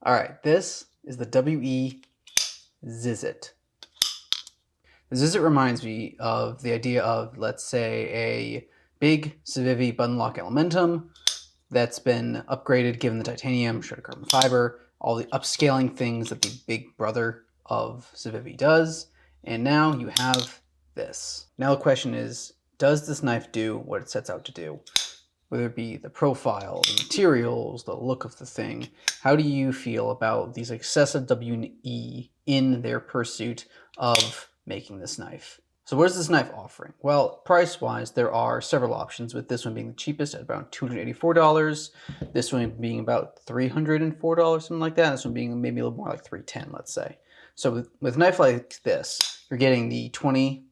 All right, this is the WE Zizzit. The Zizzit reminds me of the idea of, let's say, a big Civivi button lock Elementum that's been upgraded given the titanium, shredded carbon fiber, all the upscaling things that the big brother of Civivi does, and now you have this. Now the question is, does this knife do what it sets out to do? Whether it be the profile, the materials, the look of the thing. How do you feel about these excessive WE in their pursuit of making this knife? So what is this knife offering? Well, price-wise, there are several options, with this one being the cheapest at about $284, this one being about $304, something like that, this one being maybe a little more like $310, let's say. So with a knife like this, you're getting the 20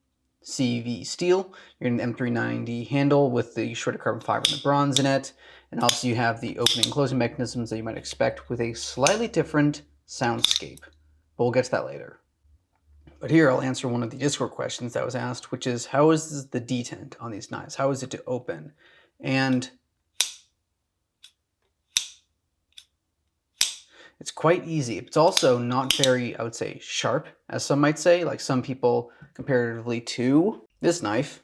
CV steel, you're in an M390 handle with the shredded carbon fiber and the bronze in it, and also you have the opening and closing mechanisms that you might expect with a slightly different soundscape. But we'll get to that later. But here I'll answer one of the Discord questions that was asked, which is, how is the detent on these knives? How is it to open? And it's quite easy. It's also not very, I would say, sharp, as some might say, like some people comparatively to this knife,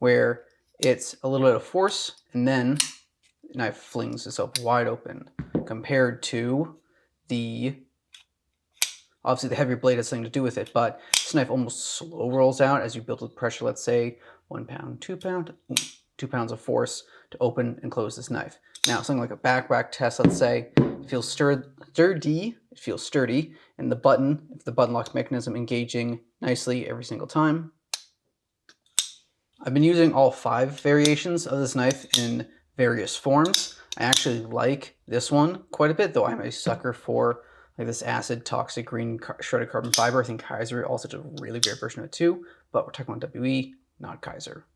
where it's a little bit of force and then the knife flings itself wide open, compared to the, obviously the heavier blade has something to do with it, but this knife almost slow rolls out as you build with pressure, let's say 1 pound, 2 pound, 2 pounds of force to open and close this knife. Now, something like a back whack test, let's say, it feels sturdy, and the button, if the button lock mechanism engaging nicely every single time. I've been using all 5 variations of this knife in various forms. I actually like this one quite a bit, though I'm a sucker for like this acid toxic green shredded carbon fiber. I think Kaiser also did a really great version of it too, but we're talking about WE, not Kaiser.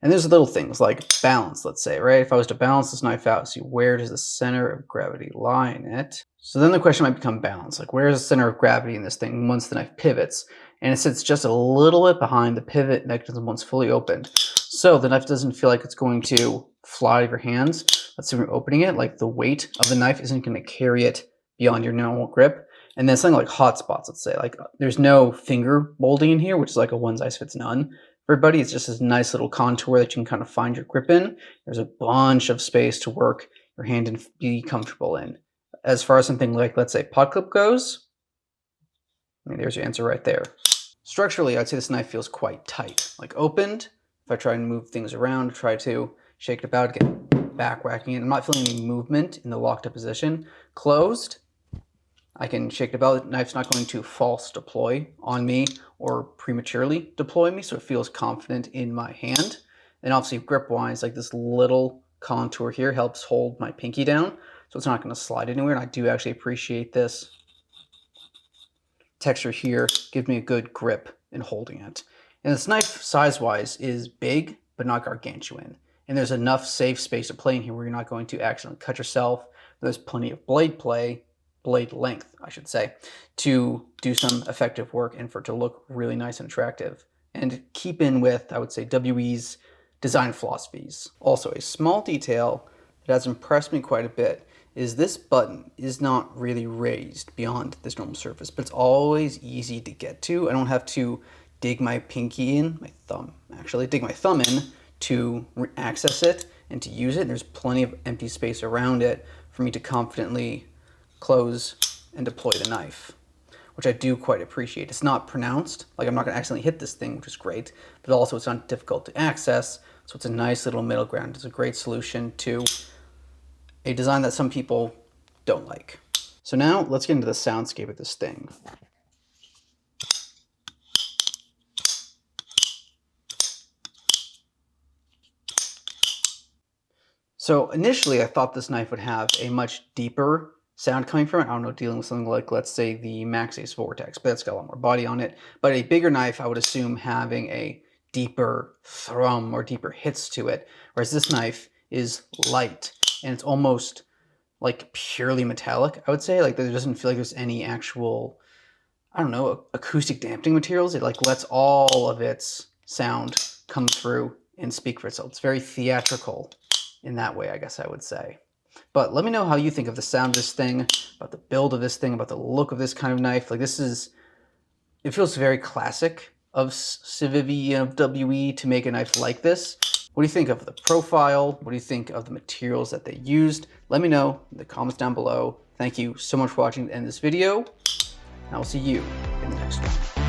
And there's little things like balance, let's say, right? If I was to balance this knife out, see, where does the center of gravity lie in it? So then the question might become balance. Like, where is the center of gravity in this thing once the knife pivots? And it sits just a little bit behind the pivot mechanism once fully opened. So the knife doesn't feel like it's going to fly out of your hands. Let's say we're opening it, like the weight of the knife isn't going to carry it beyond your normal grip. And then something like hot spots, let's say, like there's no finger molding in here, which is like a one size fits none. Everybody, it's just this nice little contour that you can kind of find your grip in. There's a bunch of space to work your hand and be comfortable in. As far as something like, let's say, pot clip goes, I mean, there's your answer right there. Structurally, I'd say this knife feels quite tight. Like opened, if I try and move things around, try to shake it about, get back whacking it, I'm not feeling any movement in the locked up position. Closed, I can shake it about. The knife's not going to false deploy on me or prematurely deploy me, so it feels confident in my hand. And obviously grip-wise, like this little contour here helps hold my pinky down, so it's not going to slide anywhere, and I do actually appreciate this texture here. Gives me a good grip in holding it. And this knife, size-wise, is big, but not gargantuan. And there's enough safe space to play in here where you're not going to accidentally cut yourself. There's plenty of blade length, I should say, to do some effective work and for it to look really nice and attractive. And keep in with, I would say, WE's design philosophies. Also, a small detail that has impressed me quite a bit is this button is not really raised beyond this normal surface, but it's always easy to get to. I don't have to dig my pinky in, dig my thumb in to access it and to use it. There's plenty of empty space around it for me to confidently close and deploy the knife, which I do quite appreciate. It's not pronounced, like I'm not going to accidentally hit this thing, which is great, but also it's not difficult to access, so it's a nice little middle ground. It's a great solution to a design that some people don't like. So now let's get into the soundscape of this thing. So initially I thought this knife would have a much deeper sound coming from it. I don't know, dealing with something like, let's say, the Max Ace Vortex, but it's got a lot more body on it. But a bigger knife, I would assume, having a deeper thrum or deeper hits to it, whereas this knife is light and it's almost like purely metallic, I would say. Like there doesn't feel like there's any actual, I don't know, acoustic dampening materials. It like lets all of its sound come through and speak for itself. It's very theatrical in that way, I guess I would say. But let me know how you think of the sound of this thing, about the build of this thing, about the look of this kind of knife. Like, it feels very classic of Civivi and of WE to make a knife like this. What do you think of the profile? What do you think of the materials that they used? Let me know in the comments down below. Thank you so much for watching the end of this video, and I will see you in the next one.